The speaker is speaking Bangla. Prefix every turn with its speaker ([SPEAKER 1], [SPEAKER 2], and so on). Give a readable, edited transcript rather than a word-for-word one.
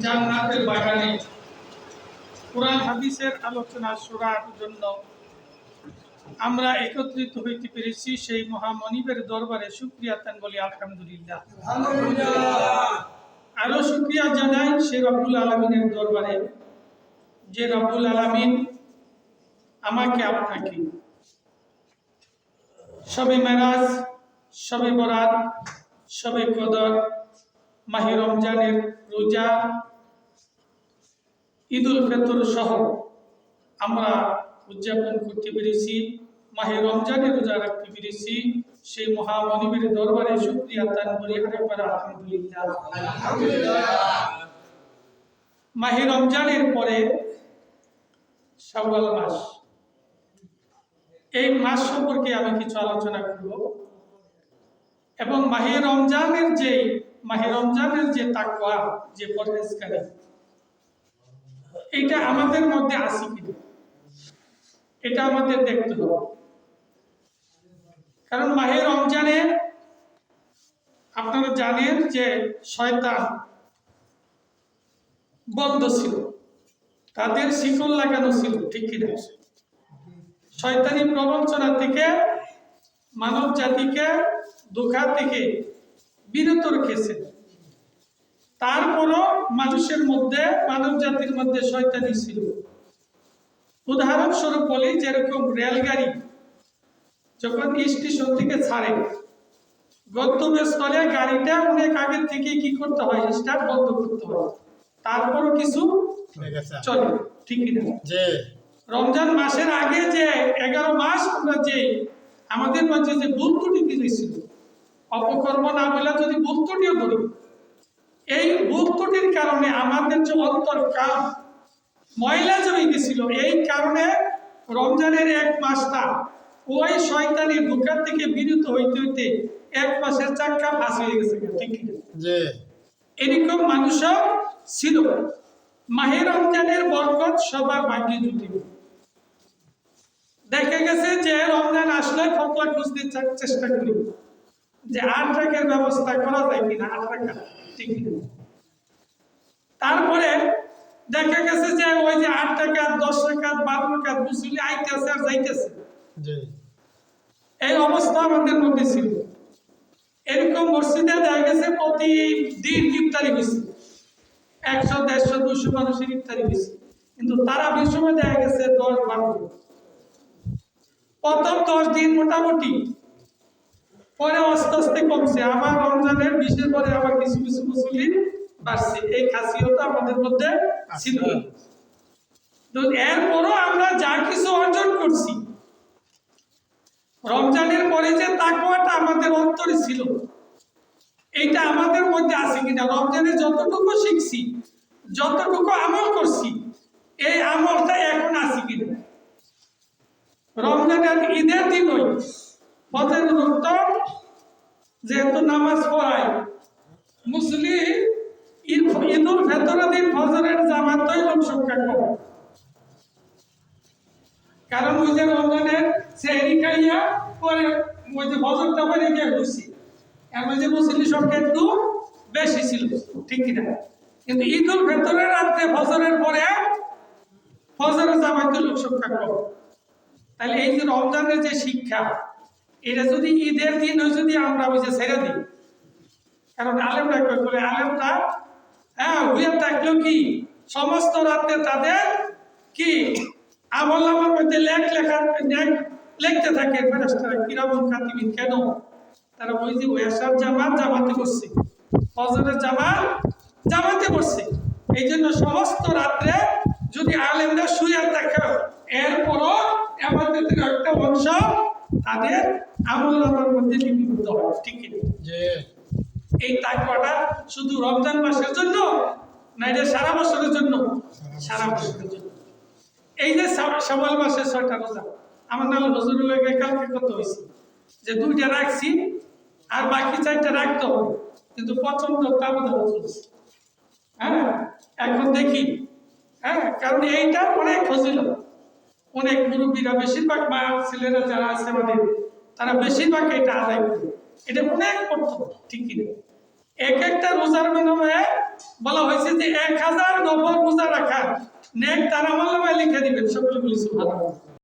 [SPEAKER 1] জান্নাতের বাগানে কোরআন হাদিসের আলোচনা শোনার জন্য আমরা একত্রিত হইতে পেরেছি সেই মহামনিবের দরবারে শুকরিয়া তান বলি আলহামদুলিল্লাহ। আরো শুকরিয়া জানাই সেই রব্বুল আলামিনের দরবারে, যে রব্বুল আলামিন আমাকে আপনাকে শবে মেরাজ, শবে বরাত, শবে কদর, মাহে রমজানের রোজা, ঈদুল ফিতর সহ আমরা উদযাপন করতে পেরেছি, মাহে রমজানের রোজা রাখতে পেরেছি। সেই মহামনিবের দরবারে শুকরিয়া তান করি আরেকবার আলহামদুলিল্লাহ। মাহে রমজানের পরে শাওয়াল মাস, এই মাস সম্পর্কে আমি কিছু আলোচনা করব এবং মাহে রমজানের যে তাকওয়া, যে পরহেজগারি, এটা আমাদের মধ্যে আছে কিনা এটা আমাদের দেখতে হবে। কারণ মাহে রমজানে আপনারা জানেন যে শয়তান বন্ধ ছিল, তাদের শিকল লাগানো ছিল, ঠিক কিনা? শয়তানি প্রবঞ্চনা থেকে মানব জাতিকে ধোঁকা থেকে বিরত রেখেছে। তারপরও মানুষের মধ্যে, মানব জাতির মধ্যে শয়তানি ছিল। উদাহরণস্বরূপ বলি, যেরকম রেলগাড়ি যখন স্টেশন থেকে ছাড়ে, গন্তব্যস্থলে গাড়িটা অনেক আগের থেকে কি করতে হয়, স্টার্ট বন্ধ করতে হয়, তারপরও কিছু চলে, ঠিক কিনা? রমজান মাসের আগে যে 11 মাস আমরা যে আমাদের মাঝে যে ভুল ত্রুটি ছিল, অপকর্ম না বলে যদি ভুল ত্রুটিও ধরি, এই ভুল ত্রুটির কারণে আমাদের যে অন্তর কাম ময়লা জমে গেছিল, এই কারণে রমজানের 1 মাসটা ওই শয়তানি ধোঁকা থেকে বিরত হইতে হইতে 1 মাসের চাক্কা ফাঁস হয়ে গেছে, ঠিক কিনা? এরকম মানুষও ছিল। মাহে রমজানের বরকত সবার ভাগ্যে জুটিল। দেখা গেছে যে রমজান আসলে ফতোয়া খুঁজতে চেষ্টা করি যে 8 রাকাতের ব্যবস্থা করা যায় কিনা, 8 রাকাত, ঠিক কিনা? তারপরে দেখা গেছে যে ওই যে 8 রাকাত, 10 রাকাত, 12 রাকাত মুসল্লি আইতেছে আর যাইতেছে, এই অবস্থা আমাদের মধ্যে ছিল। এরকম মসজিদে দেখা গেছে প্রতিদিন ইফতারি হয়েছে, 100, 150, 200 মানুষের ইফতারি হয়েছে, কিন্তু তারা সময় দেখা গেছে 10-12। প্রথম 10 দিন মোটামুটি, পরে আস্তে আস্তে কমছে, আবার রমজানের 20-এর পরে আবার কিছু কিছু মুসল্লি বাড়ছে। এই খাসিয়ত আমাদের মধ্যে ছিল। তো এরপরও আমরা যা কিছু অর্জন করছি, রমজানের পরে যে তাকওয়াটা আমাদের অন্তরে ছিল, এইটা আমাদের মধ্যে আছে কিনা? রমজানে যতটুকু শিখছি, যতটুকু আমল করছি, এই আমলটা এখন আছে কিনা? রমজানের ঈদের দিনই ফজরের উত্তর যেহেতু নামাজ পড়ায়, মুসলিম ঈদুল ফিতরের দিন ফজরের জামাতই লোক সংখ্যা কম, কারণ ওই যে রমজানের সেহরি খাইয়া পরে ওই যে ফজরটা পরে গিয়ে ঘুরছি, এমন যে মুসলিম সংখ্যা একটু বেশি ছিল, ঠিক কিনা? কিন্তু ঈদুল ফিতরের রাত্রে ফজরের পরে ফজরের জামাতে লোক সংখ্যা কম। তাহলে এই যে রমজানের যে শিক্ষা, এটা যদি ঈদের দিন যদি আমরা ওই যে ছেড়ে দিই, কারণ আলেমরা কই বলে, আলেমরা হইয়া থাকলেও কি সমস্ত রাতে তাদের কি আমল নামার মধ্যে লিখতে থাকে ফেরেশতারা, কিরামান কাতিবিন। কেন? তারা ওই যে ওয়াসার জামাতে করছে, ফজরের জামাতে করছে। এই জন্য সমস্ত রাত্রে যদি আলেমরা শুয়ে থাকে, এরপরও আমাদের একটা অংশ তাদের আমল নামার মধ্যে লিপিবদ্ধ হয়, ঠিক কিনা? এই তাকওয়াটা শুধু রমজান মাসের জন্য না, এটা সারা বছরের জন্য, সারা বছরের জন্য। এই যে শাওয়াল মাসের 6টা রোজা, আমার নাম হুজুরুল্লাহ কালকে কত হয়েছে যে 2টা রাখছি আর বাকি 4টা রাখতে হবে, কিন্তু প্রচন্ড ব্যবধান চলছে। এখন দেখি, কারণ এইটা অনেক ফজিলত, অনেক মুরব্বীরা, বেশিরভাগ মা ছেলেরা যারা আছে আমাদের, তারা বেশিরভাগ এটা আদায় করে, এটা অনেক করতে, ঠিক কিনা? এক একটা রোজার বিনিময়ে বলা হয়েছে যদি 1000 নফল রোজা রাখা নেক তার আমলনামায় লিখে দিবেন। সকলে বলি সুবহানাল্লাহ।